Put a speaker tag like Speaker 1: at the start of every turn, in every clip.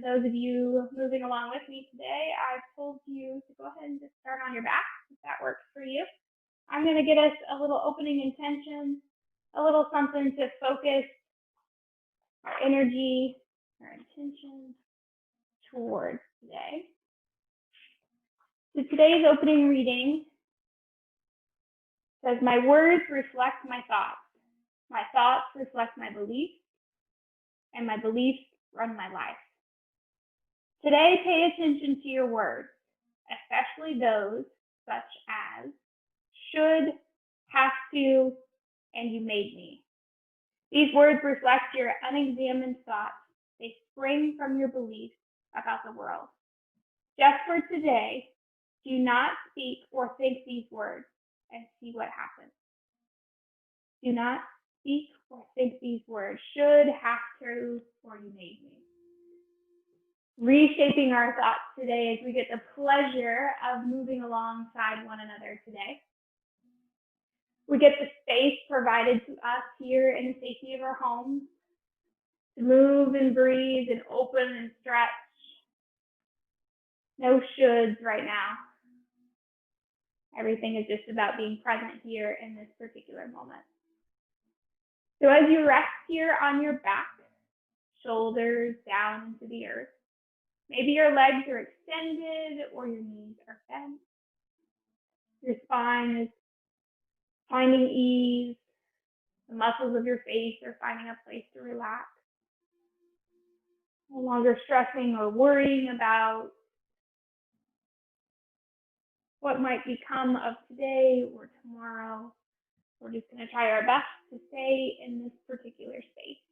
Speaker 1: those of you moving along with me today, I've told you to go ahead and just start on your back if that works for you. I'm going to get us a little opening intention, a little something to focus our energy, our intention towards today. So today's opening reading says, my words reflect my thoughts reflect my beliefs, and my beliefs run my life. Today, pay attention to your words, especially those such as should, have to, and you made me. These words reflect your unexamined thoughts. They spring from your beliefs about the world. Just for today, do not speak or think these words and see what happens. Do not speak or think these words, should, have to, or you made me. Reshaping our thoughts today as we get the pleasure of moving alongside one another today. We get the space provided to us here in the safety of our homes to move and breathe and open and stretch. No shoulds right now. Everything is just about being present here in this particular moment. So as you rest here on your back, shoulders down into the earth, maybe your legs are extended or your knees are bent. Your spine is finding ease. The muscles of your face are finding a place to relax. No longer stressing or worrying about what might become of today or tomorrow. We're just going to try our best to stay in this particular space.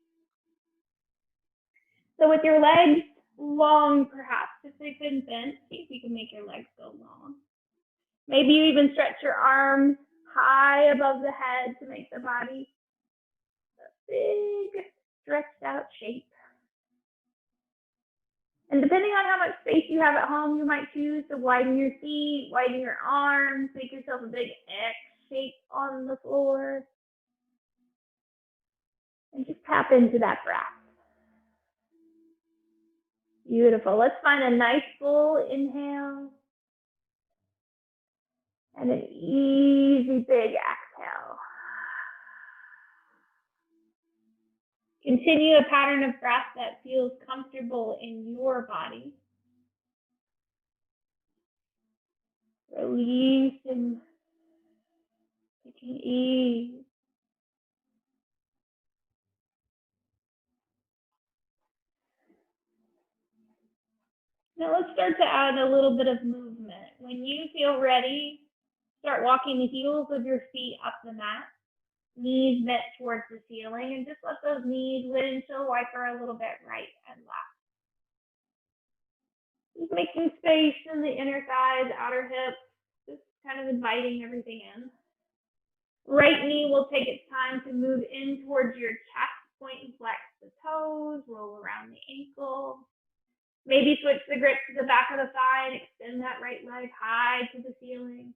Speaker 1: So with your legs long, perhaps, if they've been bent, see if you can make your legs go long. Maybe you even stretch your arms high above the head to make the body a big, stretched out shape. And depending on how much space you have at home, you might choose to widen your feet, widen your arms, make yourself a big X shape on the floor. And just tap into that breath. Beautiful. Let's find a nice full inhale. And an easy big exhale. Continue a pattern of breath that feels comfortable in your body. Release and taking ease. Now let's start to add a little bit of movement. When you feel ready, start walking the heels of your feet up the mat. Knees bent towards the ceiling, and just let those knees windshield wiper a little bit right and left. Just making space in the inner thighs, outer hips, just kind of inviting everything in. Right knee will take its time to move in towards your chest, point and flex the toes, roll around the ankle. Maybe switch the grip to the back of the thigh and extend that right leg high to the ceiling.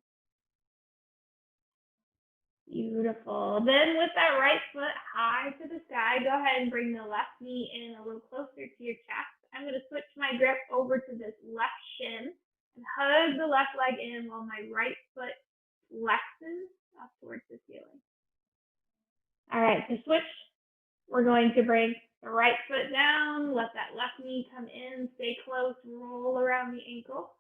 Speaker 1: Beautiful. Then with that right foot high to the sky, go ahead and bring the left knee in a little closer to your chest. I'm going to switch my grip over to this left shin and hug the left leg in while my right foot flexes up towards the ceiling. All right, to switch, we're going to bring the right foot down, let that left knee come in, stay close, roll around the ankle.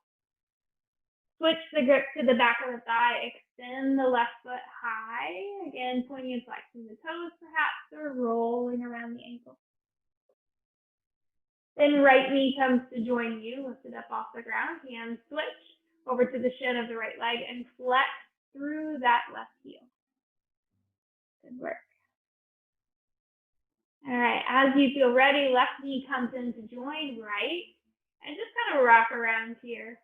Speaker 1: Switch the grip to the back of the thigh, extend the left foot high, again pointing and flexing the toes perhaps, or rolling around the ankle. Then right knee comes to join you, lift it up off the ground, hands switch over to the shin of the right leg and flex through that left heel. Good work. All right, as you feel ready, left knee comes in to join right, and just kind of rock around here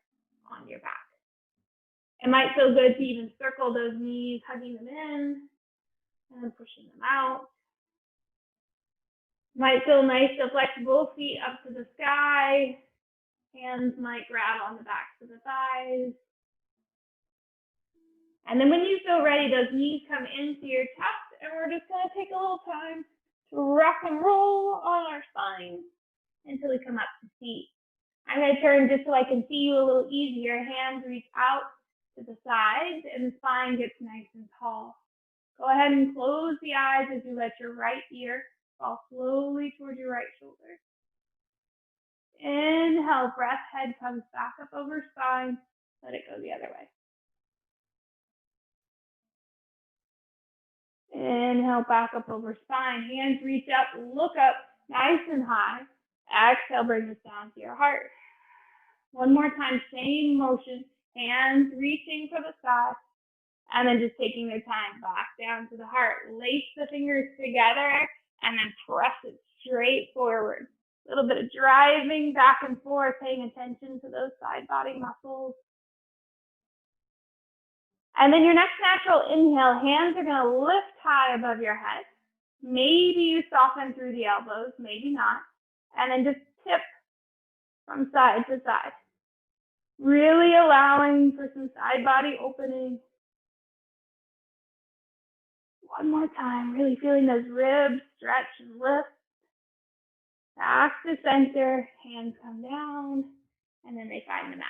Speaker 1: on your back. It might feel good to even circle those knees, hugging them in and then pushing them out. Might feel nice to flex both feet up to the sky. Hands might grab on the backs of the thighs. And then when you feel ready, those knees come into your chest, and we're just going to take a little time to rock and roll on our spine. until we come up to seat. I'm going to turn just so I can see you a little easier. Hands reach out to the sides and the spine gets nice and tall. Go ahead and close the eyes as you let your right ear fall slowly towards your right shoulder. Inhale, breath, head comes back up over spine. Let it go the other way. Inhale, back up over spine. Hands reach up, look up, nice and high. Exhale, bring this down to your heart. One more time, same motion. Hands reaching for the sky. And then just taking their time back down to the heart. Lace the fingers together and then press it straight forward. A little bit of driving back and forth, paying attention to those side body muscles. And then your next natural inhale, hands are going to lift high above your head. Maybe you soften through the elbows, maybe not. And then just tip from side to side. Really allowing for some side body opening. One more time, really feeling those ribs stretch and lift. Back to center, hands come down, and then they find the mat.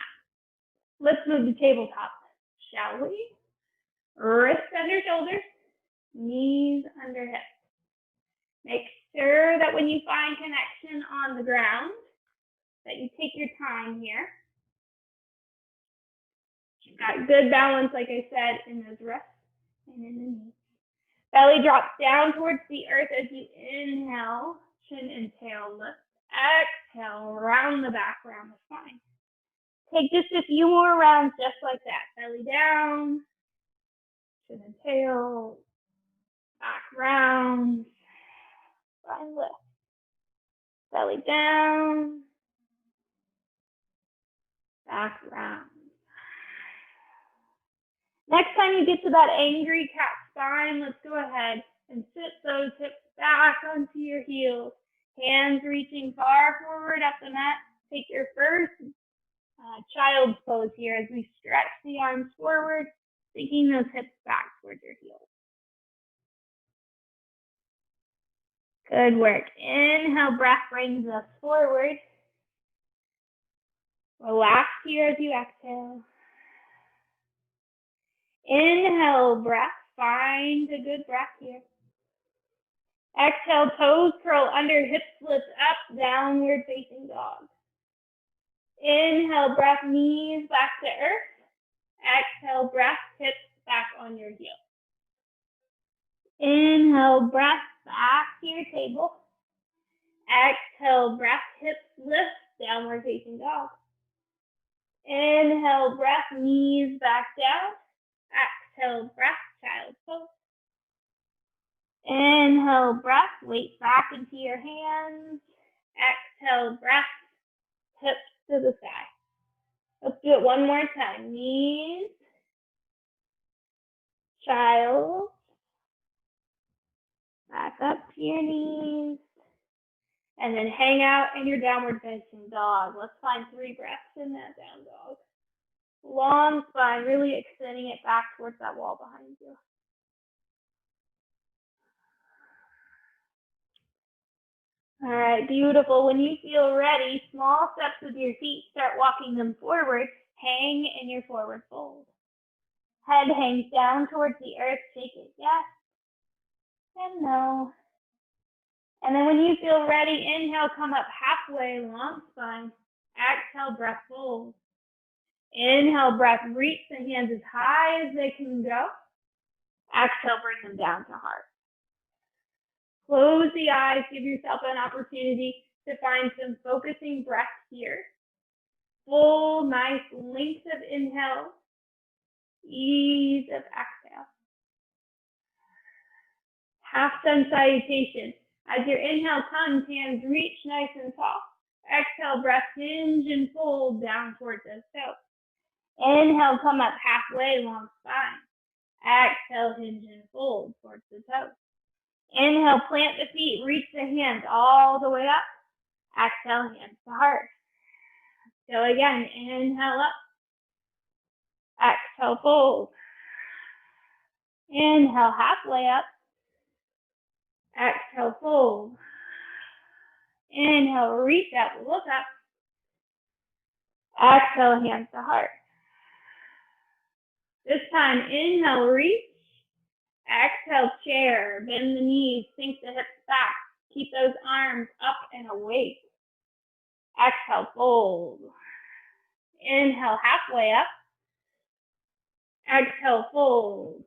Speaker 1: Let's move to tabletop, shall we? Wrists under shoulders, knees under hips. Make sure that when you find connection on the ground, that you take your time here. You've got good balance, like I said, in those wrists and in the knees. Belly drops down towards the earth as you inhale, chin and tail lift. Exhale, round the back, round the spine. Take just a few more rounds just like that. Belly down, chin and tail, back round, spine lift. Belly down, back round. Next time you get to that angry cat spine, let's go ahead and sit those hips back onto your heels. Hands reaching far forward up the mat. Take your first child's pose here as we stretch the arms forward, sinking those hips back towards your heels. Good work. Inhale, breath brings us forward. Relax here as you exhale. Inhale, breath. Find a good breath here. Exhale, toes curl under, hips lift up, downward facing dog. Inhale, breath, knees back to earth. Exhale, breath, hips back on your heels. Inhale, breath, back to your table. Exhale, breath, hips lift, downward facing dog. Inhale, breath, knees back down. Exhale, breath, child's pose. Inhale, breath, weight back into your hands. Exhale, breath, hips to the sky. Let's do it one more time. Knees, child, back up to your knees, and then hang out in your downward facing dog. Let's find 3 breaths in that down dog. Long spine, really extending it back towards that wall behind you. All right, beautiful. When you feel ready, small steps with your feet, start walking them forward. Hang in your forward fold. Head hangs down towards the earth. Shake it yes and no. And then when you feel ready, inhale, come up halfway, long spine. Exhale, breath, fold. Inhale, breath, reach the hands as high as they can go. Exhale, bring them down to heart. Close the eyes, give yourself an opportunity to find some focusing breath here. Full, nice length of inhale, ease of exhale. Half sun salutation. As your inhale comes, hands reach nice and tall. Exhale, breath, hinge and fold down towards those toes. Inhale, come up halfway, long spine. Exhale, hinge and fold towards the toes. Inhale, plant the feet, reach the hands all the way up. Exhale, hands to heart. Go again, inhale up. Exhale, fold. Inhale, halfway up. Exhale, fold. Inhale, reach up, look up. Exhale, hands to heart. This time, inhale, reach. Exhale, chair. Bend the knees, sink the hips back. Keep those arms up and awake. Exhale, fold. Inhale, halfway up. Exhale, fold.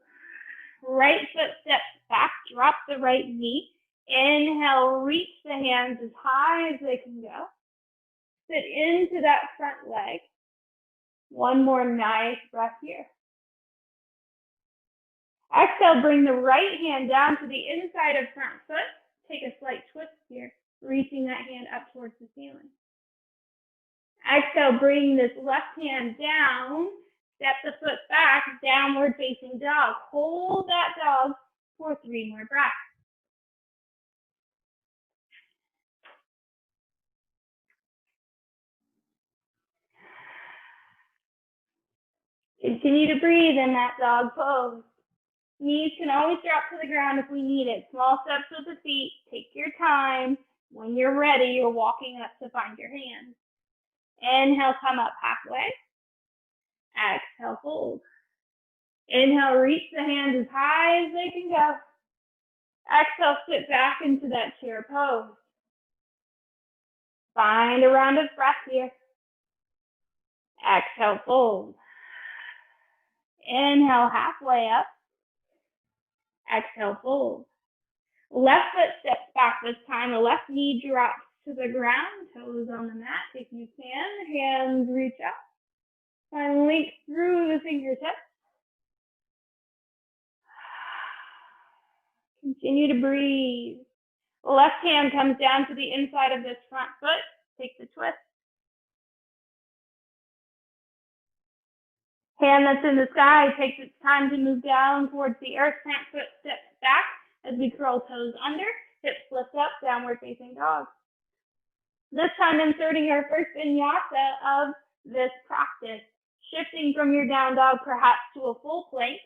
Speaker 1: Right foot steps back, drop the right knee. Inhale, reach the hands as high as they can go. Sit into that front leg. One more nice breath here. Exhale, bring the right hand down to the inside of front foot. Take a slight twist here, reaching that hand up towards the ceiling. Exhale, bring this left hand down. Step the foot back, downward facing dog. Hold that dog for 3 more breaths. Continue to breathe in that dog pose. Knees can always drop to the ground if we need it. Small steps with the feet. Take your time. When you're ready, you're walking up to find your hands. Inhale, come up halfway. Exhale, fold. Inhale, reach the hands as high as they can go. Exhale, sit back into that chair pose. Find a round of breath here. Exhale, fold. Inhale, halfway up. Exhale, fold. Left foot steps back this time. The left knee drops to the ground. Toes on the mat if you can. Hands reach up. Find length through the fingertips. Continue to breathe. Left hand comes down to the inside of this front foot. Take the twist. Hand that's in the sky takes its time to move down towards the earth. Front foot steps back as we curl toes under. Hips lift up, downward facing dog. This time inserting our first vinyasa of this practice. Shifting from your down dog perhaps to a full plank.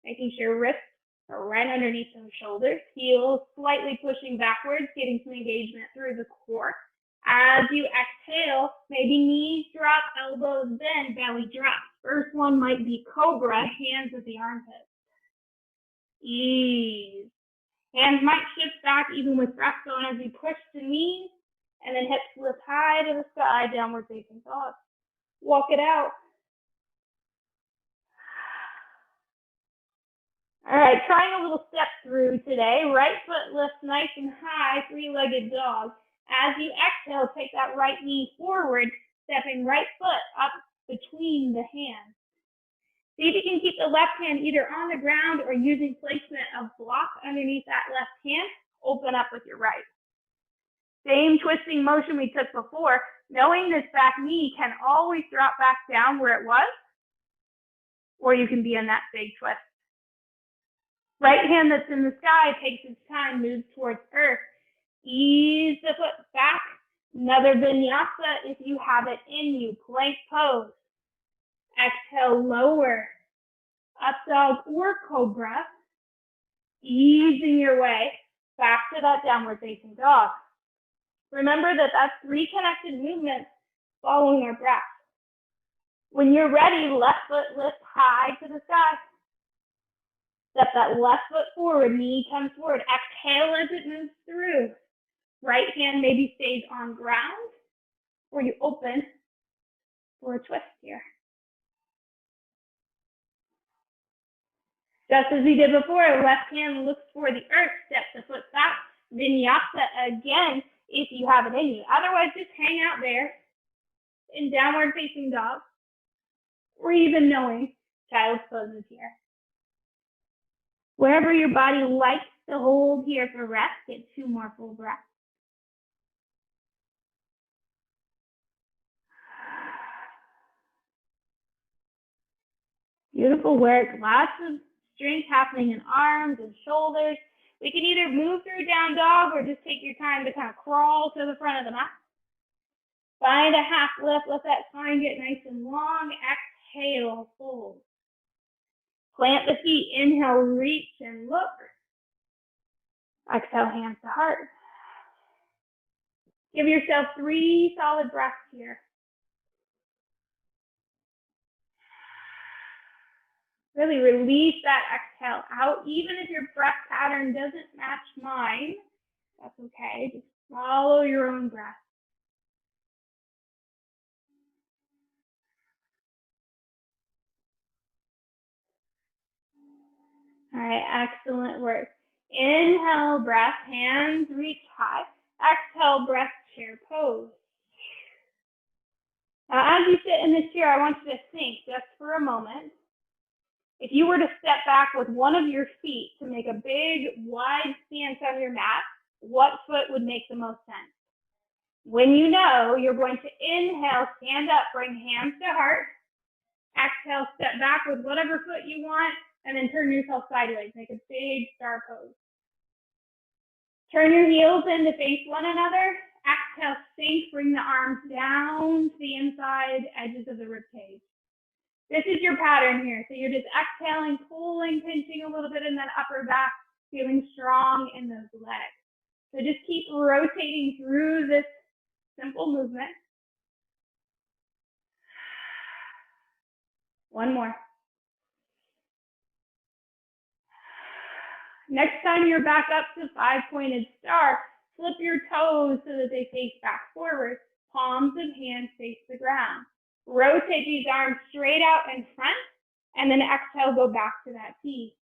Speaker 1: Making sure wrists are right underneath those shoulders. Heels slightly pushing backwards, getting some engagement through the core. As you exhale, maybe knees drop, elbows bend, belly drops. First one might be cobra, hands at the armpits. Ease. Hands might shift back even with breath going as we push the knees, and then hips lift high to the sky, downward facing dog. Walk it out. All right, trying a little step through today. Right foot lifts nice and high, 3-legged dog. As you exhale, take that right knee forward, stepping right foot up between the hands. See if you can keep the left hand either on the ground or using placement of block underneath that left hand. Open up with your right. Same twisting motion we took before. Knowing this back knee can always drop back down where it was, or you can be in that big twist. Right hand that's in the sky takes its time, moves towards earth. Ease the foot back. Another vinyasa if you have it in you. Plank pose. Exhale, lower. Up dog or cobra. Easing your way back to that downward facing dog. Remember that that's 3 connected movements following our breath. When you're ready, left foot lifts high to the sky. Step that left foot forward, knee comes forward. Exhale as it moves through. Right hand maybe stays on ground, or you open for a twist here. Just as we did before, left hand looks for the earth, step the foot back. Vinyasa again if you have it in you. Otherwise, just hang out there in downward facing dog, or even knowing child's poses here. Wherever your body likes to hold here for rest, get 2 more full breaths. Beautiful work. Lots of strength happening in arms and shoulders. We can either move through down dog or just take your time to kind of crawl to the front of the mat. Find a half lift. Let that spine get nice and long. Exhale, fold. Plant the feet. Inhale, reach and look. Exhale, hands to heart. Give yourself 3 solid breaths here. Really release that exhale out. Even if your breath pattern doesn't match mine, that's okay. Just follow your own breath. All right, excellent work. Inhale, breath, hands reach high. Exhale, breath, chair pose. Now, as you sit in this chair, I want you to think just for a moment. If you were to step back with one of your feet to make a big, wide stance on your mat, what foot would make the most sense? When you know, you're going to inhale, stand up, bring hands to heart. Exhale, step back with whatever foot you want, and then turn yourself sideways. Make a big star pose. Turn your heels in to face one another. Exhale, sink, bring the arms down to the inside edges of the ribcage. This is your pattern here. So you're just exhaling, pulling, pinching a little bit in that upper back, feeling strong in those legs. So just keep rotating through this simple movement. One more. Next time you're back up to 5-pointed star, flip your toes so that they face back forward. Palms of hands face the ground. Rotate these arms straight out in front, and then exhale, go back to that T.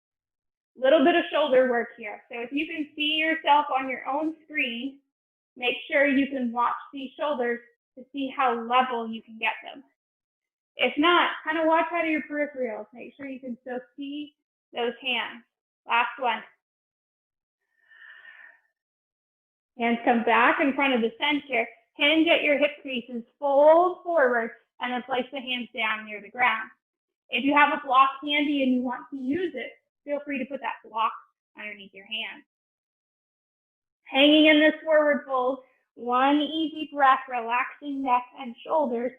Speaker 1: Little bit of shoulder work here. So if you can see yourself on your own screen, make sure you can watch these shoulders to see how level you can get them. If not, kind of watch out of your peripherals. Make sure you can still see those hands. Last one. Hands come back in front of the center. Hinge at your hip creases, fold forward, and then place the hands down near the ground. If you have a block handy and you want to use it, feel free to put that block underneath your hand. Hanging in this forward fold, one easy breath, relaxing neck and shoulders.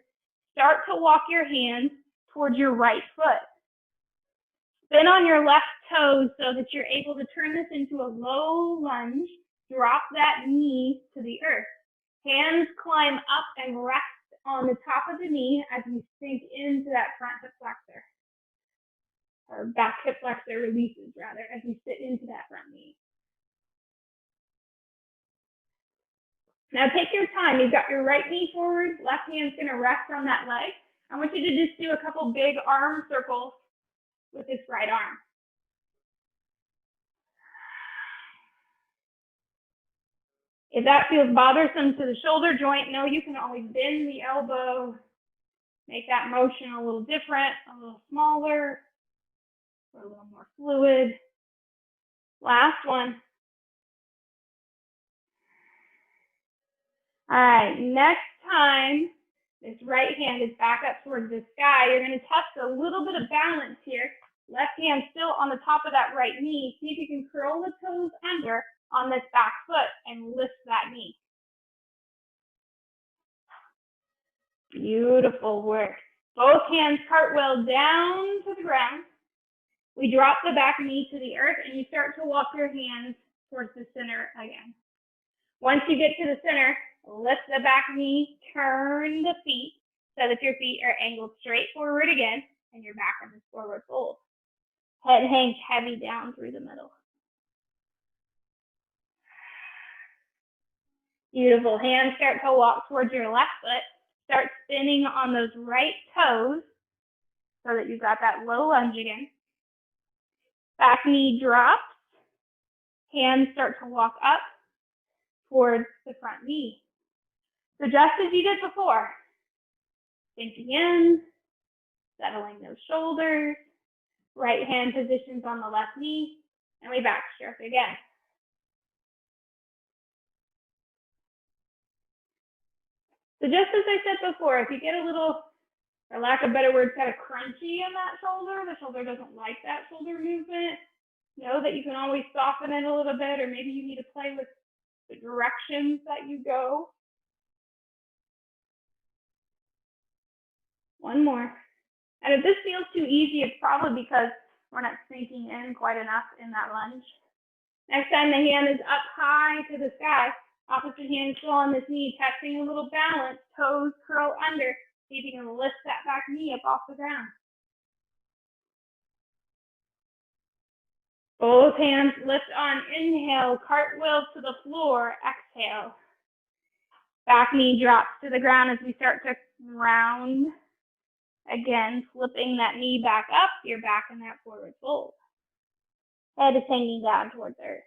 Speaker 1: Start to walk your hands towards your right foot. Spin on your left toes so that you're able to turn this into a low lunge. Drop that knee to the earth. Hands climb up and rest on the top of the knee as you sink into that front hip flexor. Or back hip flexor releases, rather, as you sit into that front knee. Now take your time. You've got your right knee forward, left hand's going to rest on that leg. I want you to just do a couple big arm circles with this right arm. If that feels bothersome to the shoulder joint, know you can always bend the elbow, make that motion a little different, a little smaller, or a little more fluid. Last one. All right, next time this right hand is back up towards the sky, you're going to test a little bit of balance here. Left hand still on the top of that right knee. See if you can curl the toes under on this back foot and lift that knee. Beautiful work. Both hands cartwheel down to the ground. We drop the back knee to the earth and you start to walk your hands towards the center again. Once you get to the center, lift the back knee, turn the feet so that your feet are angled straight forward again and you're back in this forward fold. Head hangs heavy down through the middle. Beautiful. Hands start to walk towards your left foot. Start spinning on those right toes so that you've got that low lunge again. Back knee drops. Hands start to walk up towards the front knee. So just as you did before, sinking in, settling those shoulders, right hand positions on the left knee, and we backstroke again. So just as I said before, if you get a little, for lack of better words, kind of crunchy in that shoulder, the shoulder doesn't like that shoulder movement, know that you can always soften it a little bit, or maybe you need to play with the directions that you go. One more. And if this feels too easy, it's probably because we're not sinking in quite enough in that lunge. Next time the hand is up high to the sky, Opposite hand still on this knee, testing a little balance. Toes curl under. See if you can lift that back knee up off the ground. Both hands lift on inhale, cartwheel to the floor, exhale. Back knee drops to the ground as we start to round. Again, flipping that knee back up, you're back in that forward fold. Head is hanging down towards earth.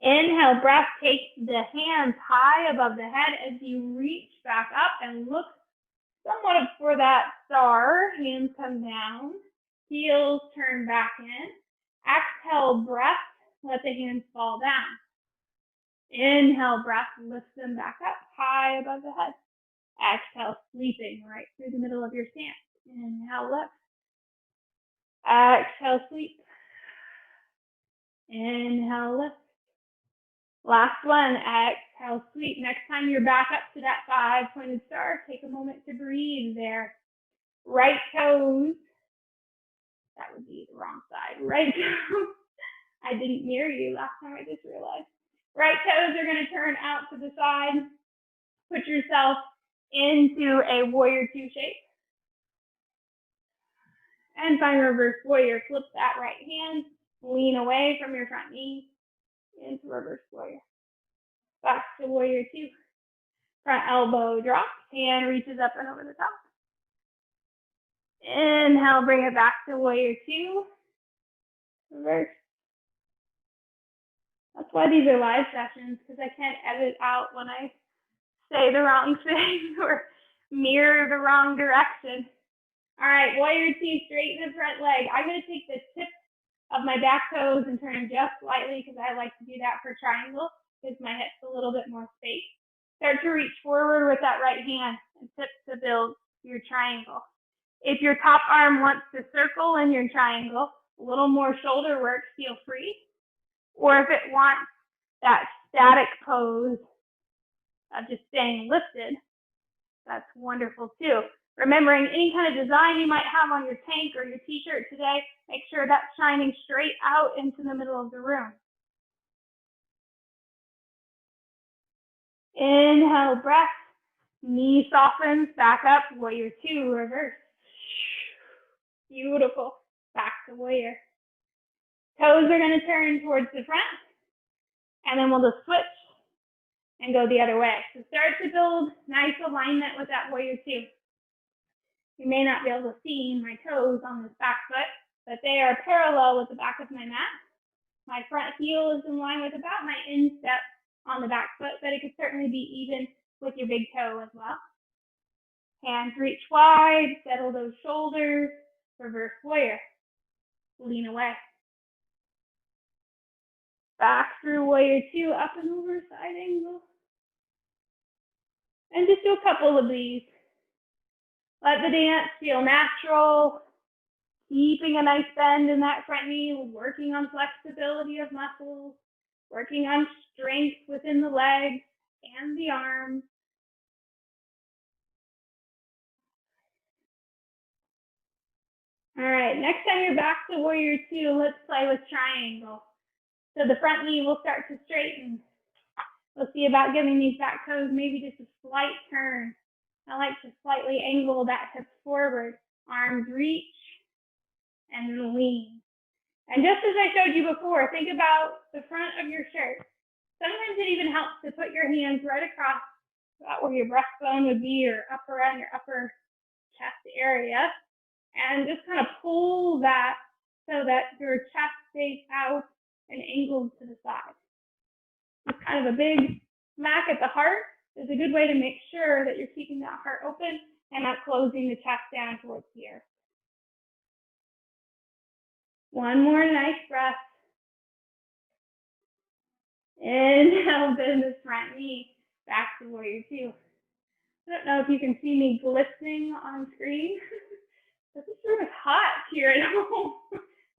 Speaker 1: Inhale, breath takes the hands high above the head as you reach back up and look somewhat for that star. Hands come down, heels turn back in. Exhale, breath, let the hands fall down. Inhale, breath, lift them back up high above the head. Exhale, sweeping right through the middle of your stance. Inhale, lift. Exhale, sweep. Inhale, lift. Last one, exhale, sweep. Next time you're back up to that 5-pointed star, take a moment to breathe there. Right toes, that would be the wrong side. Right toes, I didn't mirror you last time, I just realized. Right toes are going to turn out to the side. Put yourself into a warrior 2 shape. And find reverse warrior. Flip that right hand, lean away from your front knee into reverse warrior. Back to warrior 2. Front elbow drops, hand reaches up and over the top. Inhale, bring it back to warrior 2. Reverse. That's why these are live sessions, because I can't edit out when I say the wrong thing or mirror the wrong direction. All right, warrior 2, straighten the front leg. I'm going to take the tip of my back toes and turn them just slightly because I like to do that for triangle. Gives my hips a little bit more space. Start to reach forward with that right hand and tip to build your triangle. If your top arm wants to circle in your triangle, a little more shoulder work, feel free. Or if it wants that static pose of just staying lifted, that's wonderful too. Remembering any kind of design you might have on your tank or your t-shirt today, make sure that's shining straight out into the middle of the room. Inhale, breath. Knee softens, back up, warrior 2, reverse. Beautiful. Back to warrior. Toes are going to turn towards the front, and then we'll just switch and go the other way. So start to build nice alignment with that warrior 2. You may not be able to see my toes on this back foot, but they are parallel with the back of my mat. My front heel is in line with about my instep on the back foot, but it could certainly be even with your big toe as well. Hands reach wide, settle those shoulders, reverse warrior. Lean away. Back through warrior 2, up and over, side angle. And just do a couple of these. Let the dance feel natural, keeping a nice bend in that front knee, working on flexibility of muscles, working on strength within the legs and the arms. All right, next time you're back to warrior 2, let's play with triangle. So the front knee will start to straighten. We'll see about giving these back toes maybe just a slight turn. I like to slightly angle that hip forward. Arms reach and then lean. And just as I showed you before, think about the front of your shirt. Sometimes it even helps to put your hands right across about where your breastbone would be, or up around your upper chest area. And just kind of pull that so that your chest stays out and angled to the side. It's kind of a big smack at the heart is a good way to make sure that you're keeping that heart open and not closing the chest down towards the earth. One more nice breath. Inhale, bend the front knee, back to warrior 2. I don't know if you can see me glistening on screen. This is sort of hot here at home.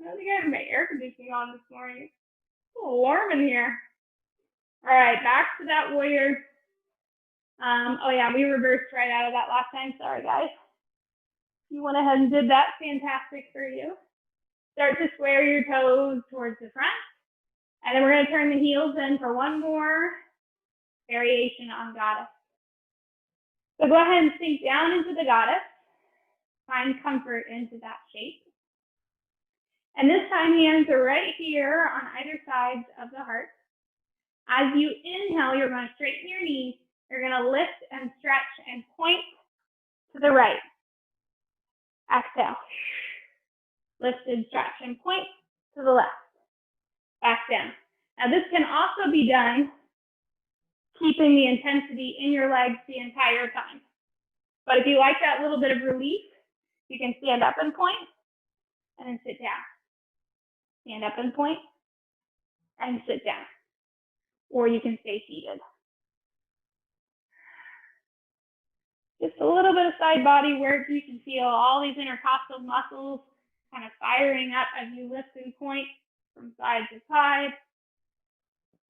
Speaker 1: I don't think I have my air conditioning on this morning. It's a little warm in here. All right, back to that warrior. Oh yeah, we reversed right out of that last time. Sorry, guys. You went ahead and did that. Fantastic for you. Start to square your toes towards the front. And then we're going to turn the heels in for one more variation on goddess. So go ahead and sink down into the goddess. Find comfort into that shape. And this time, hands are right here on either sides of the heart. As you inhale, you're going to straighten your knees. You're going to lift and stretch and point to the right. Exhale. Lift and stretch and point to the left. Back down. Now this can also be done keeping the intensity in your legs the entire time. But if you like that little bit of relief, you can stand up and point and then sit down. Stand up and point and sit down. Or you can stay seated. Just a little bit of side body work. You can feel all these intercostal muscles kind of firing up as you lift and point from side to side.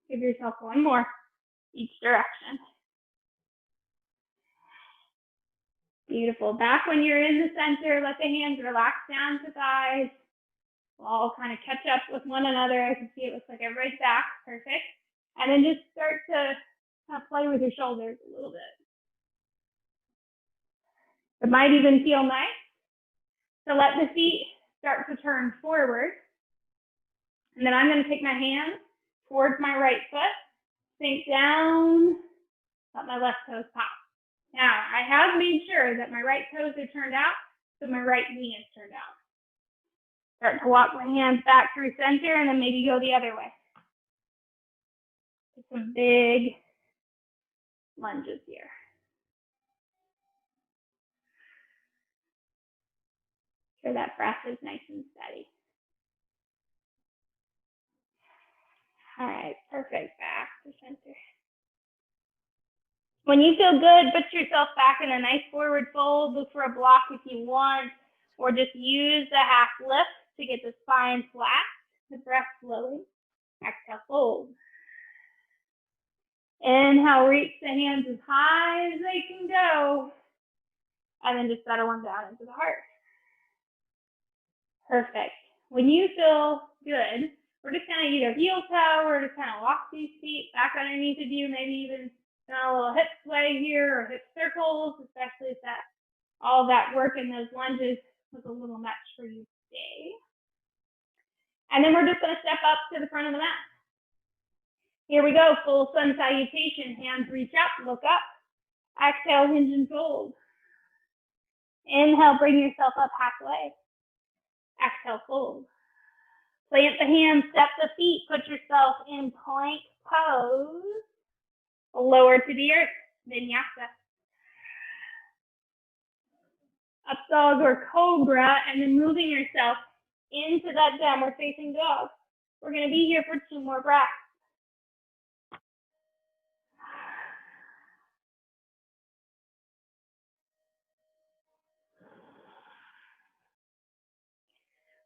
Speaker 1: Give yourself one more, each direction. Beautiful. Back when you're in the center, let the hands relax down to thighs. We'll all kind of catch up with one another. I can see it looks like everybody's back. Perfect. And then just start to kind of play with your shoulders a little bit. It might even feel nice to let the feet start to turn forward. And then I'm going to take my hands towards my right foot, sink down, let my left toes pop. Now, I have made sure that my right toes are turned out, so my right knee is turned out. Start to walk my hands back through center and then maybe go the other way. Some big lunges here. Sure that breath is nice and steady. All right, perfect. Back to center. When you feel good, put yourself back in a nice forward fold. Look for a block if you want, or just use the half lift to get the spine flat, the breath flowing. Exhale, fold. Inhale, reach the hands as high as they can go. And then just settle them down into the heart. Perfect. When you feel good, we're just going to either heel toe or just kind of walk these feet back underneath of you, maybe even a little hip sway here or hip circles, especially if that all that work in those lunges was a little much for you today. And then we're just going to step up to the front of the mat. Here we go, full sun salutation. Hands reach up, look up. Exhale, hinge and fold. Inhale, bring yourself up halfway. Exhale, fold. Plant the hands, step the feet, put yourself in plank pose. Lower to the earth, vinyasa. Up dog or cobra, and then moving yourself into that downward facing dog. We're going to be here for 2 more breaths.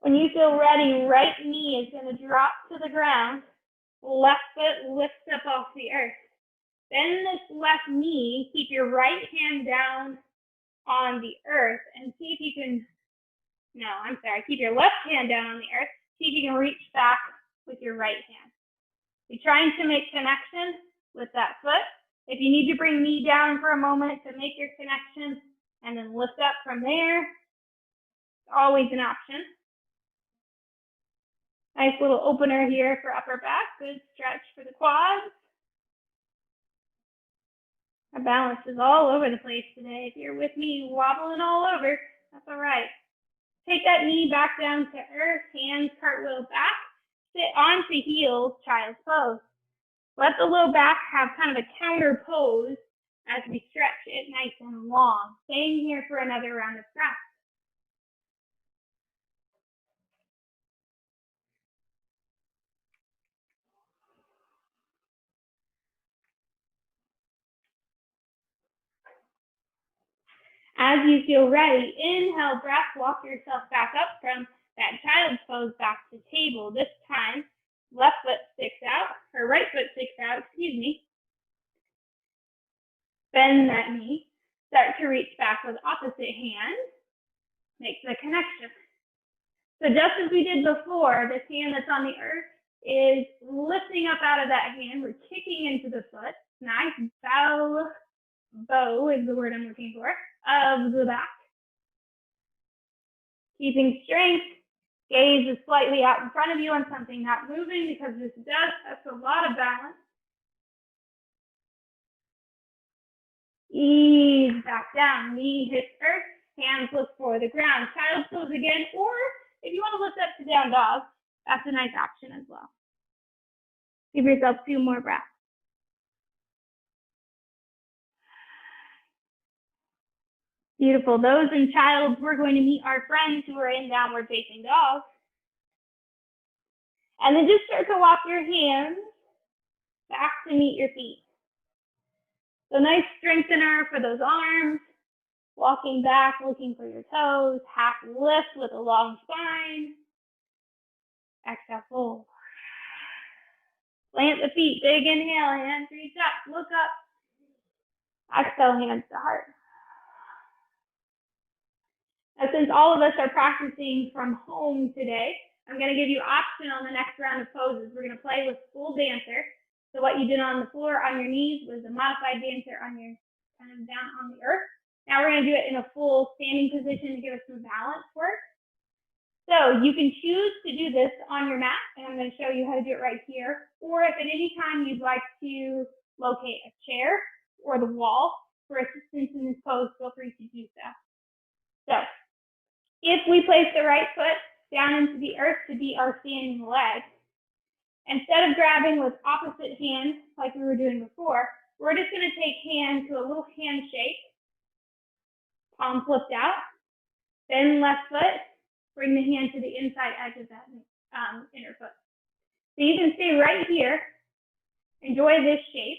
Speaker 1: When you feel ready, right knee is going to drop to the ground. Left foot lifts up off the earth. Bend this left knee, keep your right hand down on the earth, and see if you can, keep your left hand down on the earth. See if you can reach back with your right hand. You're trying to make connection with that foot. If you need to bring knee down for a moment to make your connection and then lift up from there, it's always an option. Nice little opener here for upper back. Good stretch for the quads. Our balance is all over the place today. If you're with me wobbling all over, that's all right. Take that knee back down to earth, hands cartwheel back, sit onto heels, child's pose. Let the low back have kind of a counter pose as we stretch it nice and long. Staying here for another round of breath. As you feel ready, inhale, breath, walk yourself back up from that child's pose back to table. This time, left foot sticks out, or right foot sticks out, Bend that knee. Start to reach back with opposite hand. Make the connection. So just as we did before, this hand that's on the earth is lifting up out of that hand. We're kicking into the foot. Nice bow is the word I'm looking for, of the back. Keeping strength. Gaze is slightly out in front of you on something not moving, because this does test a lot of balance. Ease back down. Knee hits earth. Hands look for the ground. Child's pose again, or if you want to lift up to down dog, that's a nice option as well. Give yourself 2 more breaths. Beautiful. Those in child's, we're going to meet our friends who are in downward facing dog. And then just start to walk your hands back to meet your feet. So nice strengthener for those arms. Walking back, looking for your toes. Half lift with a long spine. Exhale, fold. Plant the feet. Big inhale. Hands reach up. Look up. Exhale, hands to heart. Now, since all of us are practicing from home today, I'm going to give you option on the next round of poses. We're going to play with full dancer. So what you did on the floor on your knees was a modified dancer on your kind of down on the earth. Now we're going to do it in a full standing position to give us some balance work. So you can choose to do this on your mat, and I'm going to show you how to do it right here. Or if at any time you'd like to locate a chair or the wall for assistance in this pose, feel free to do so. So if we place the right foot down into the earth to be our standing leg, instead of grabbing with opposite hands like we were doing before, we're just going to take hands to a little handshake, palm flipped out, then left foot, bring the hand to the inside edge of that inner foot. So you can stay right here, enjoy this shape.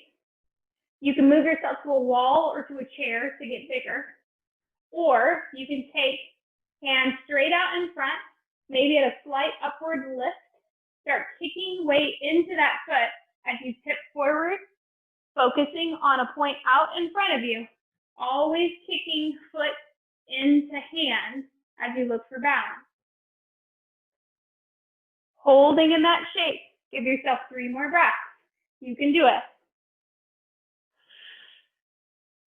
Speaker 1: You can move yourself to a wall or to a chair to get bigger, or you can take hands straight out in front, maybe at a slight upward lift. Start kicking weight into that foot as you tip forward, focusing on a point out in front of you. Always kicking foot into hand as you look for balance. Holding in that shape. Give yourself 3 more breaths. You can do it.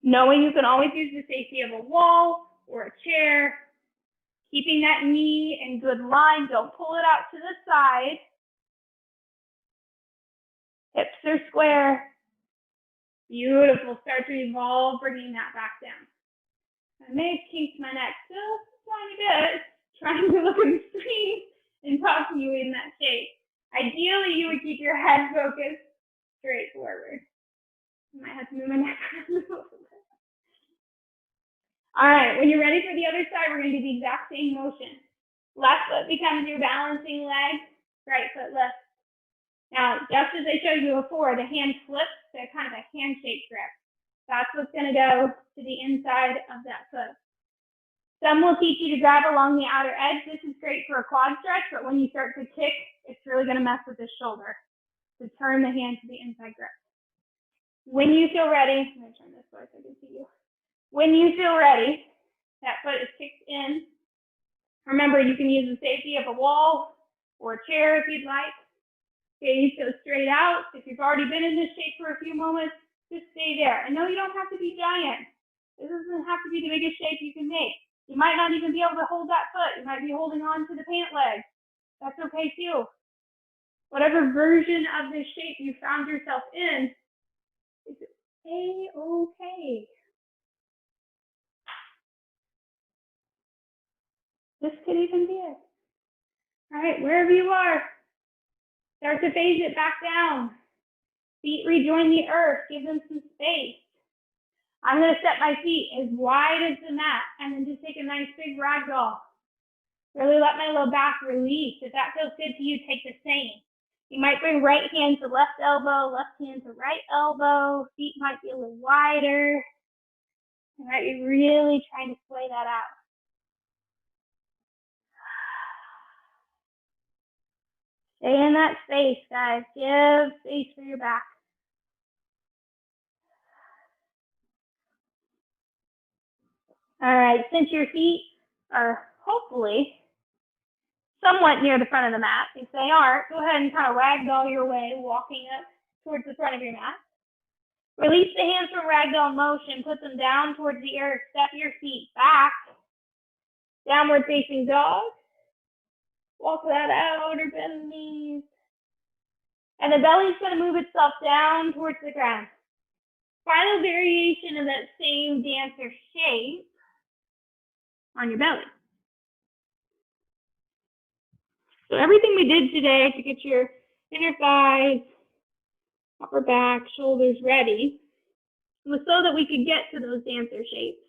Speaker 1: Knowing you can always use the safety of a wall or a chair. Keeping that knee in good line. Don't pull it out to the side. Hips are square. Beautiful. Start to evolve, bringing that back down. I may have kinked my neck still a tiny bit, trying to look at the screen and talk to you in that shape. Ideally, you would keep your head focused straight forward. I might have to move my neck around a little bit. All right, when you're ready for the other side, we're going to do the exact same motion. Left foot becomes your balancing leg, right foot lifts. Now, just as I showed you before, the hand flips to kind of a handshake grip. That's what's going to go to the inside of that foot. Some will teach you to grab along the outer edge. This is great for a quad stretch, but when you start to kick, it's really going to mess with the shoulder. So turn the hand to the inside grip. When you feel ready, I'm going to turn this way so I can see you. When you feel ready, that foot is kicked in. Remember, you can use the safety of a wall or a chair if you'd like. Gaze goes straight out. If you've already been in this shape for a few moments, just stay there. And no, you don't have to be giant. This doesn't have to be the biggest shape you can make. You might not even be able to hold that foot. You might be holding on to the pant leg. That's okay too. Whatever version of this shape you found yourself in, it's A-okay. This could even be it. All right, wherever you are, start to phase it back down. Feet rejoin the earth. Give them some space. I'm going to set my feet as wide as the mat and then just take a nice big ragdoll. Really let my low back release. If that feels good to you, take the same. You might bring right hand to left elbow, left hand to right elbow. Feet might be a little wider. You might be really trying to sway that out. Stay in that space, guys. Give space for your back. All right, since your feet are hopefully somewhat near the front of the mat. If they aren't, go ahead and kind of ragdoll your way, walking up towards the front of your mat. Release the hands from ragdoll motion, put them down towards the earth, step your feet back, downward facing dog. Walk that out or bend the knees. And the belly's going to move itself down towards the ground. Final variation of that same dancer shape on your belly. So everything we did today to get your inner thighs, upper back, shoulders ready was so that we could get to those dancer shapes.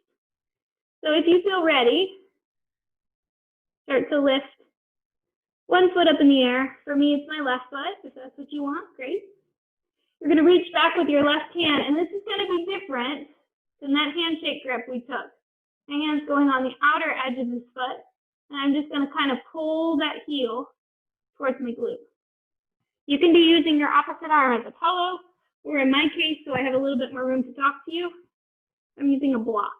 Speaker 1: So if you feel ready, start to lift one foot up in the air. For me, it's my left foot. If that's what you want, great. You're going to reach back with your left hand, and this is going to be different than that handshake grip we took. My hand's going on the outer edge of this foot, and I'm just going to kind of pull that heel towards my glute. You can be using your opposite arm as a pillow, or in my case, so I have a little bit more room to talk to you, I'm using a block.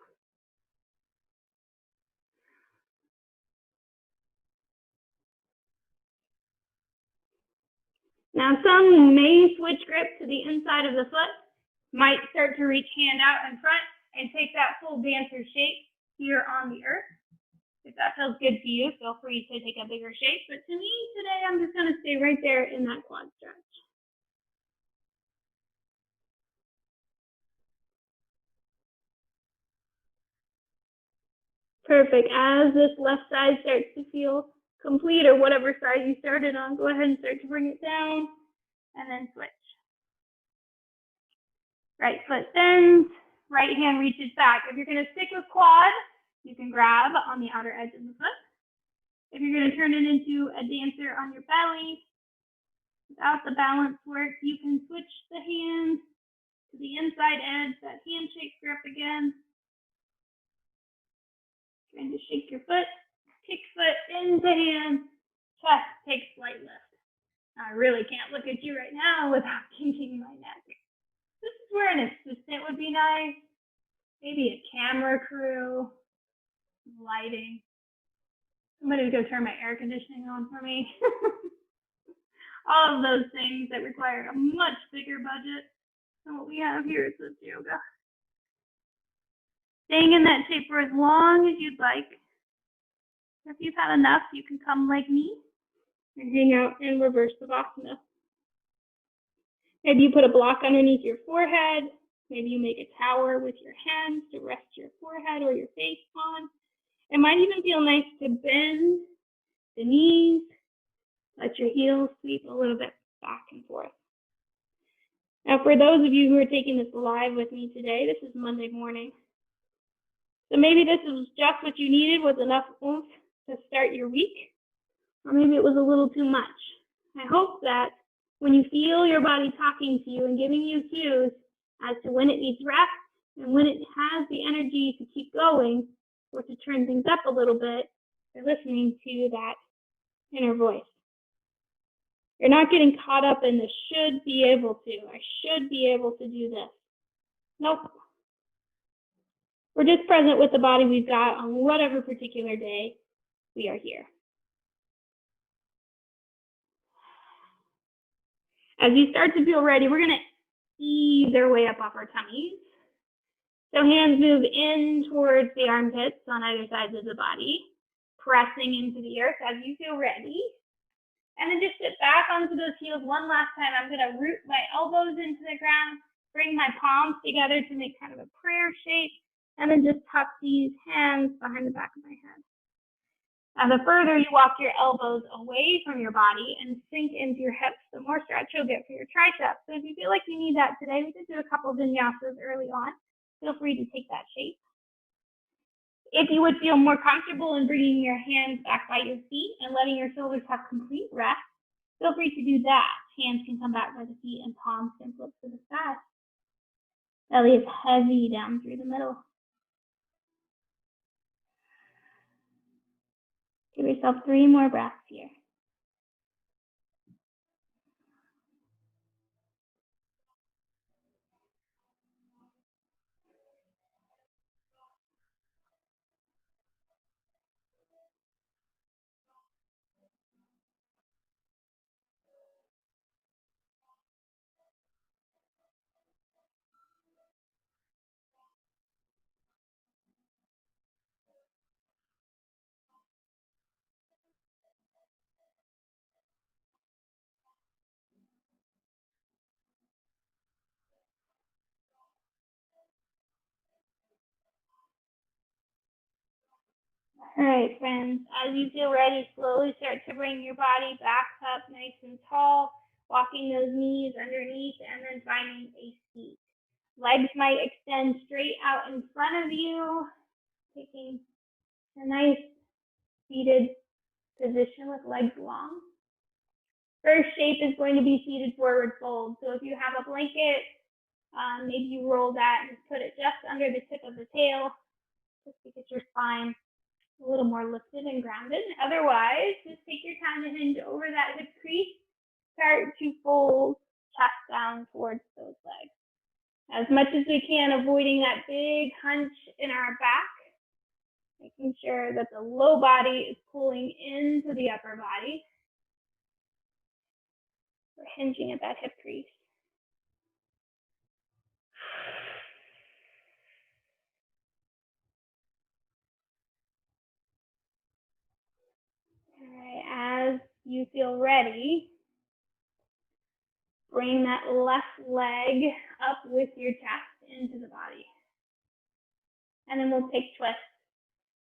Speaker 1: Now, some may switch grip to the inside of the foot, might start to reach hand out in front and take that full dancer shape here on the earth. If that feels good to you, feel free to take a bigger shape. But to me, today, I'm just going to stay right there in that quad stretch. Perfect. As this left side starts to feel complete, or whatever side you started on, go ahead and start to bring it down and then switch. Right foot bends, right hand reaches back. If you're going to stick with quad, you can grab on the outer edge of the foot. If you're going to turn it into a dancer on your belly, without the balance work, you can switch the hand to the inside edge, that handshake grip again. Trying to shake your foot, kick foot into hand, chest, take slight lift. Now, I really can't look at you right now without kinking my neck. This is where an assistant would be nice. Maybe a camera crew, lighting. Somebody go turn my air conditioning on for me. All of those things that require a much bigger budget than what we have here at Swift Yoga. Staying in that shape for as long as you'd like. If you've had enough, you can come like me and hang out in reverse Savasana. Maybe you put a block underneath your forehead. Maybe you make a tower with your hands to rest your forehead or your face on. It might even feel nice to bend the knees, let your heels sweep a little bit back and forth. Now, for those of you who are taking this live with me today, this is Monday morning. So maybe this was just what you needed, was enough oomph to start your week, or maybe it was a little too much. I hope that when you feel your body talking to you and giving you cues as to when it needs rest and when it has the energy to keep going or to turn things up a little bit, you're listening to that inner voice. You're not getting caught up in the should be able to. I should be able to do this. Nope. We're just present with the body we've got on whatever particular day we are here. As you start to feel ready, we're going to ease our way up off our tummies. So hands move in towards the armpits on either sides of the body, pressing into the earth as you feel ready. And then just sit back onto those heels one last time. I'm going to root my elbows into the ground, bring my palms together to make kind of a prayer shape, and then just tuck these hands behind the back of my head. Now, the further you walk your elbows away from your body and sink into your hips, the more stretch you'll get for your triceps. So if you feel like you need that today, we did do a couple of vinyasas early on. Feel free to take that shape. If you would feel more comfortable in bringing your hands back by your feet and letting your shoulders have complete rest, feel free to do that. Hands can come back by the feet and palms can flip to the side. Belly is heavy down through the middle. Give yourself 3 more breaths here. All right, friends, as you feel ready, slowly start to bring your body back up nice and tall, walking those knees underneath and then finding a seat. Legs might extend straight out in front of you, taking a nice seated position with legs long. First shape is going to be seated forward fold. So if you have a blanket, maybe you roll that and put it just under the tip of the tail, just to get your spine a little more lifted and grounded. Otherwise, just take your time to hinge over that hip crease. Start to fold chest down towards those legs. As much as we can, avoiding that big hunch in our back, making sure that the low body is pulling into the upper body. We're hinging at that hip crease. All right, as you feel ready, bring that left leg up with your chest into the body. And then we'll take twists.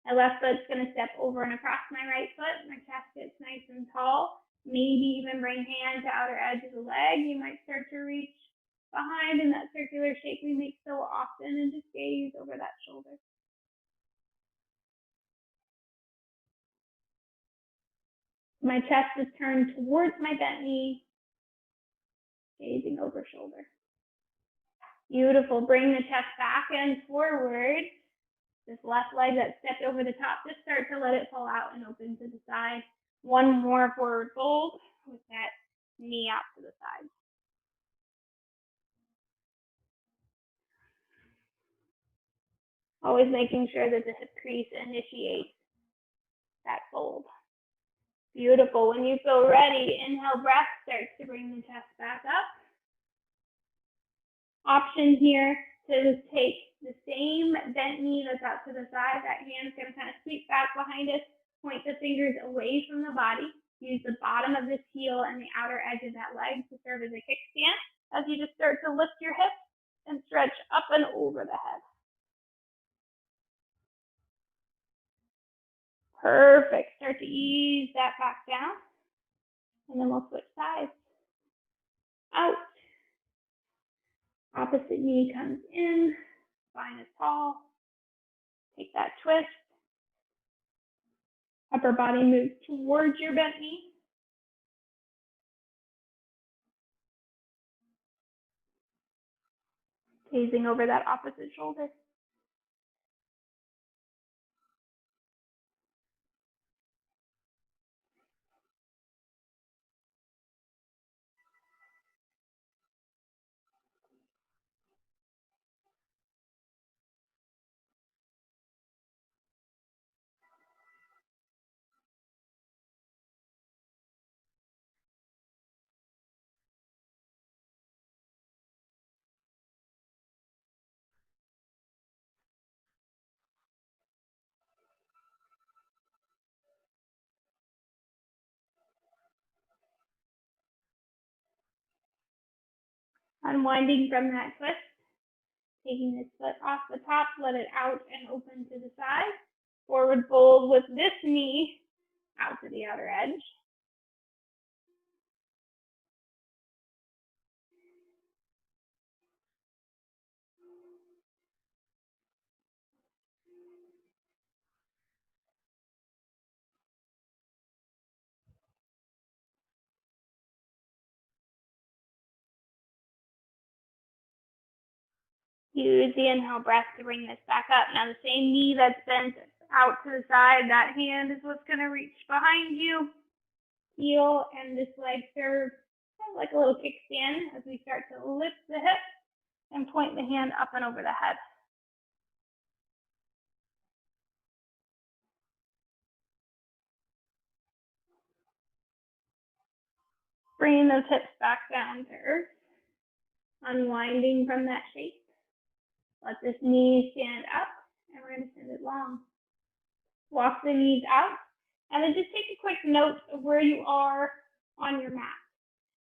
Speaker 1: My left foot's going to step over and across my right foot. My chest gets nice and tall. Maybe even bring hand to outer edge of the leg. You might start to reach behind in that circular shape we make so often and just gaze over that shoulder. My chest is turned towards my bent knee, gazing over shoulder. Beautiful. Bring the chest back and forward. This left leg that stepped over the top, just start to let it fall out and open to the side. One more forward fold with that knee out to the side. Always making sure that the hip crease initiates that fold. Beautiful. When you feel ready, inhale, breath starts to bring the chest back up. Option here to take the same bent knee that's out to the side. That hand's going to kind of sweep back behind us, point the fingers away from the body. Use the bottom of this heel and the outer edge of that leg to serve as a kickstand as you just start to lift your hips and stretch up and over the head. Perfect. Start to ease that back down. And then we'll switch sides. Out. Opposite knee comes in. Spine is tall. Take that twist. Upper body moves towards your bent knee. Gazing over that opposite shoulder. Unwinding from that twist. Taking this foot off the top, let it out and open to the side. Forward fold with this knee out to the outer edge. Use the inhale breath to bring this back up. Now the same knee that's bent out to the side, that hand is what's going to reach behind you. Heel and this leg serves kind of like a little kickstand as we start to lift the hip and point the hand up and over the head. Bringing those hips back down to earth. Unwinding from that shape. Let this knee stand up, and we're going to send it long. Walk the knees out, and then just take a quick note of where you are on your mat.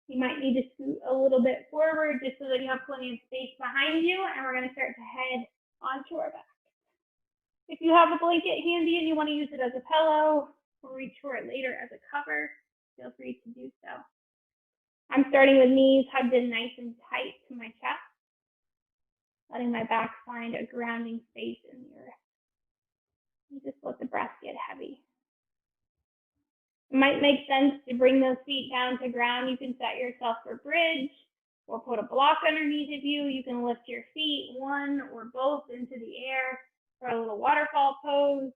Speaker 1: You might need to scoot a little bit forward just so that you have plenty of space behind you, and we're going to start to head onto our back. If you have a blanket handy and you want to use it as a pillow or reach for it later as a cover, feel free to do so. I'm starting with knees hugged in nice and tight to my chest, letting my back find a grounding space in the earth. And just let the breath get heavy. It might make sense to bring those feet down to ground. You can set yourself for bridge or put a block underneath of you. You can lift your feet, one or both, into the air for a little waterfall pose.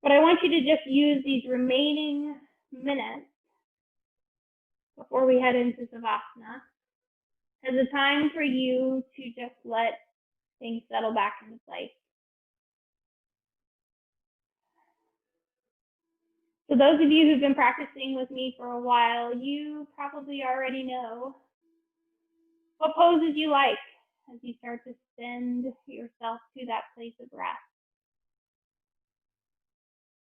Speaker 1: But I want you to just use these remaining minutes before we head into Savasana as a time for you to just let things settle back into place. So those of you who've been practicing with me for a while, you probably already know what poses you like as you start to send yourself to that place of rest.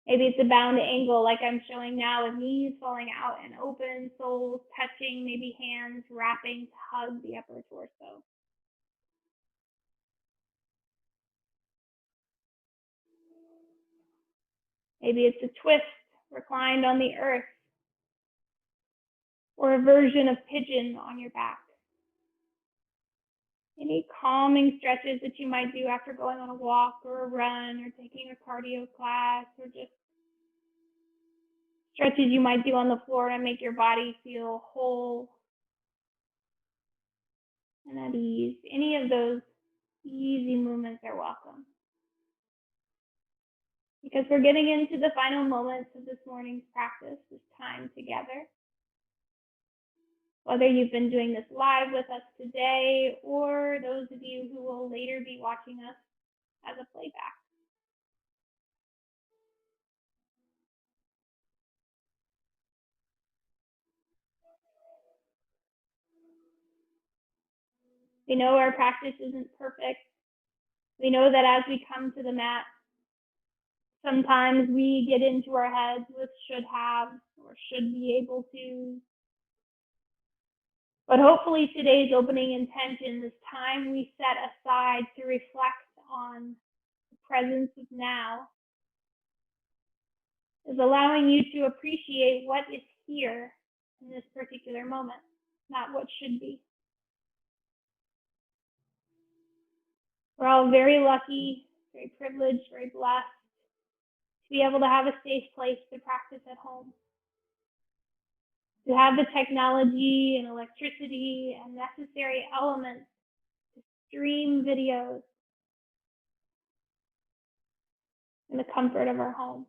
Speaker 1: Maybe it's a bound angle like I'm showing now, with knees falling out and open, soles touching, maybe hands wrapping to hug the upper torso. Maybe it's a twist reclined on the earth, or a version of pigeon on your back. Any calming stretches that you might do after going on a walk or a run or taking a cardio class, or just stretches you might do on the floor to make your body feel whole and at ease. Any of those easy movements are welcome, because we're getting into the final moments of this morning's practice, this time together. Whether you've been doing this live with us today, or those of you who will later be watching us as a playback. We know our practice isn't perfect. We know that as we come to the mat, sometimes we get into our heads with should have or should be able to. But hopefully today's opening intention, this time we set aside to reflect on the presence of now, is allowing you to appreciate what is here in this particular moment, not what should be. We're all very lucky, very privileged, very blessed to be able to have a safe place to practice at home, to have the technology and electricity and necessary elements to stream videos in the comfort of our home.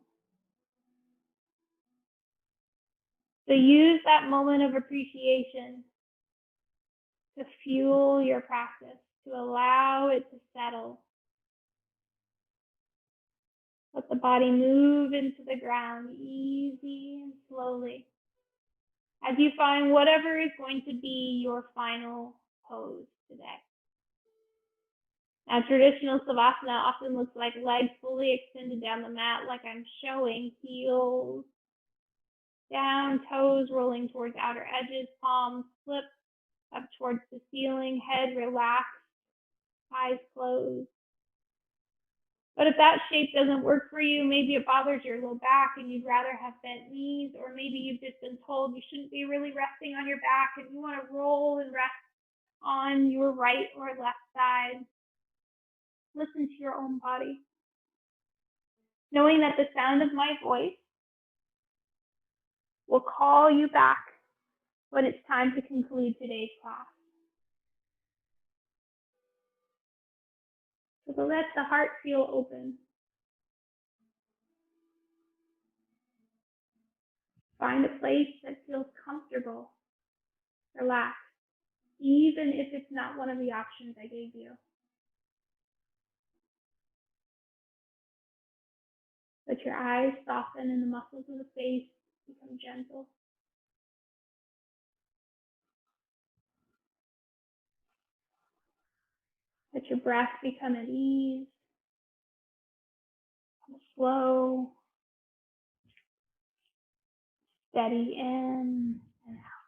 Speaker 1: So use that moment of appreciation to fuel your practice, to allow it to settle. Let the body move into the ground easy and slowly as you find whatever is going to be your final pose today. Now, traditional Savasana often looks like legs fully extended down the mat, like I'm showing, heels down, toes rolling towards outer edges, palms flip up towards the ceiling, head relaxed, eyes closed. But if that shape doesn't work for you, maybe it bothers your low back and you'd rather have bent knees, or maybe you've just been told you shouldn't be really resting on your back and you want to roll and rest on your right or left side. Listen to your own body, knowing that the sound of my voice will call you back when it's time to conclude today's class. So let the heart feel open. Find a place that feels comfortable, relaxed, even if it's not one of the options I gave you. Let your eyes soften and the muscles of the face become gentle. Let your breath become at ease, slow, steady in and out.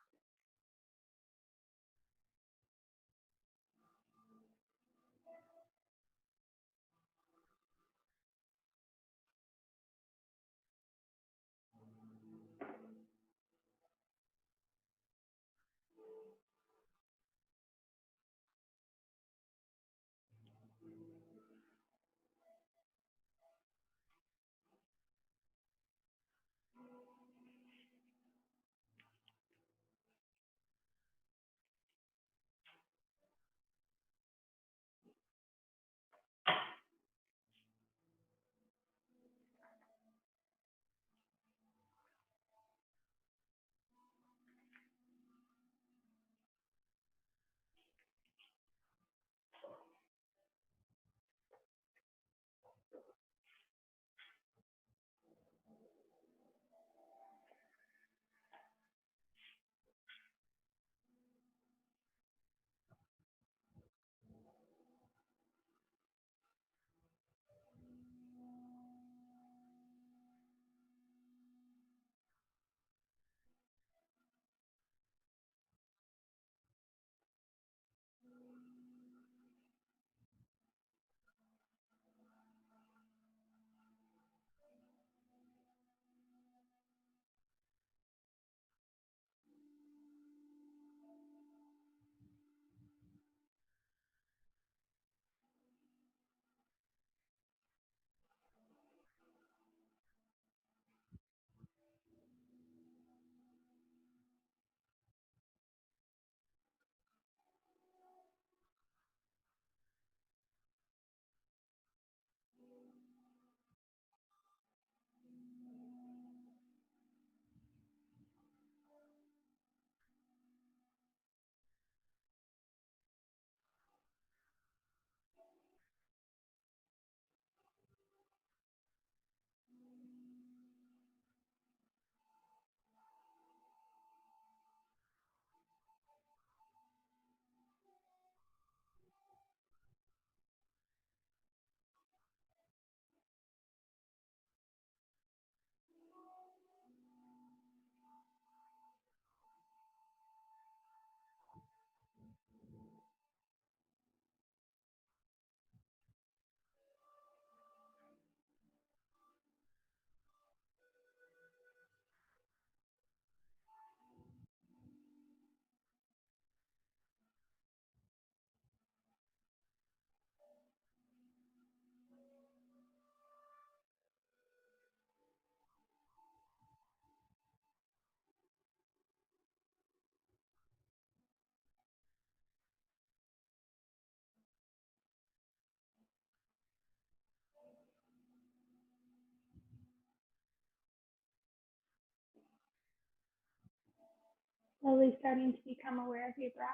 Speaker 1: Slowly starting to become aware of your breath.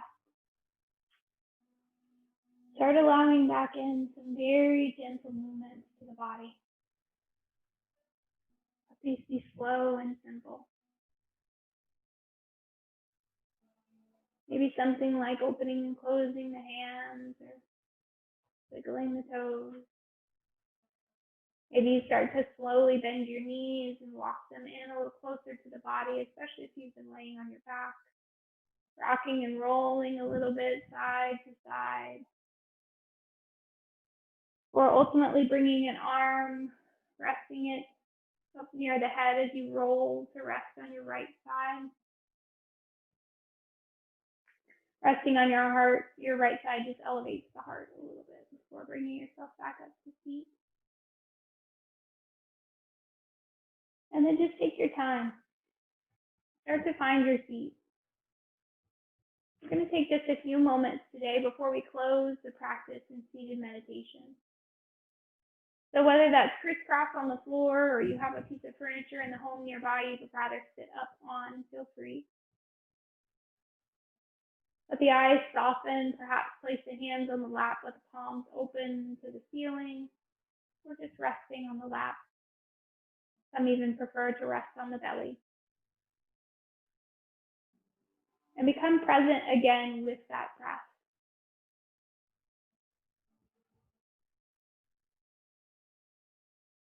Speaker 1: Start allowing back in some very gentle movements to the body. Let these be slow and simple. Maybe something like opening and closing the hands or wiggling the toes. Maybe you start to slowly bend your knees and walk them in a little closer to the body, especially if you've been laying on your back. Rocking and rolling a little bit side to side. Or ultimately bringing an arm, resting it up near the head as you roll to rest on your right side. Resting on your heart, your right side just elevates the heart a little bit before bringing yourself back up to feet. And then just take your time. Start to find your seat. We're going to take just a few moments today before we close the practice in seated meditation. So whether that's crisscross on the floor or you have a piece of furniture in the home nearby you would rather sit up on, feel free. Let the eyes soften, perhaps place the hands on the lap with the palms open to the ceiling, or just resting on the lap. Some even prefer to rest on the belly. And become present again with that breath.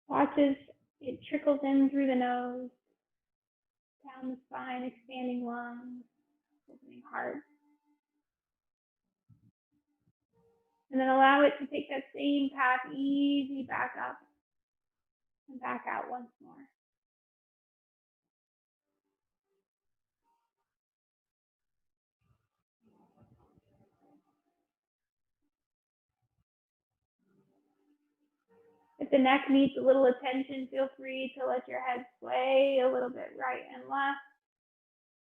Speaker 1: Watch as it trickles in through the nose, down the spine, expanding lungs, opening heart. And then allow it to take that same path easy back up and back out once more. If the neck needs a little attention, feel free to let your head sway a little bit right and left,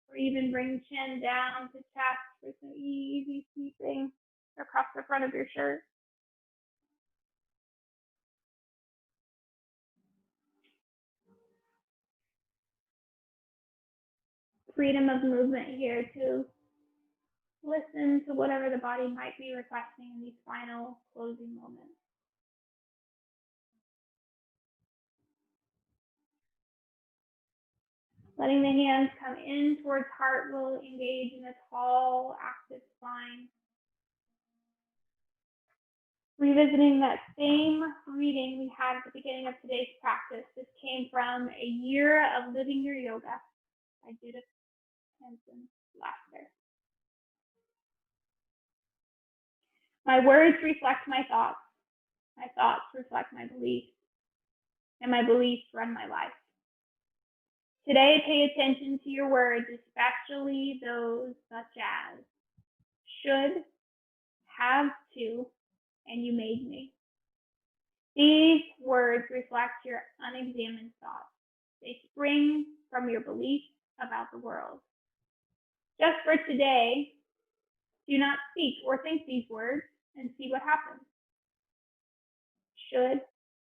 Speaker 1: or even bring chin down to chest for some easy sweeping across the front of your shirt. Freedom of movement here to listen to whatever the body might be requesting in these final closing moments. Letting the hands come in towards heart will engage in a tall, active spine. Revisiting that same reading we had at the beginning of today's practice. This came from A Year of Living Your Yoga by Judith Henson Lasker. My words reflect my thoughts reflect my beliefs, and my beliefs run my life. Today, pay attention to your words, especially those such as should, have to, and you made me. These words reflect your unexamined thoughts. They spring from your beliefs about the world. Just for today, do not speak or think these words and see what happens. Should,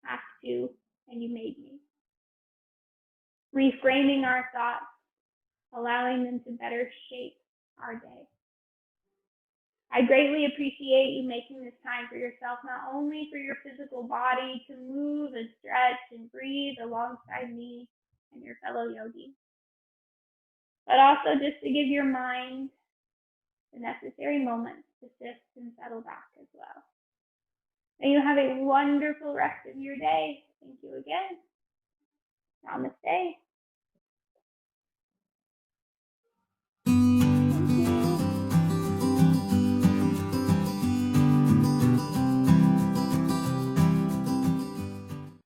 Speaker 1: have to, and you made me. Reframing our thoughts, allowing them to better shape our day. I greatly appreciate you making this time for yourself, not only for your physical body to move and stretch and breathe alongside me and your fellow yogi, but also just to give your mind the necessary moments to sit and settle back as well. May you have a wonderful rest of your day. Thank you again. Namaste.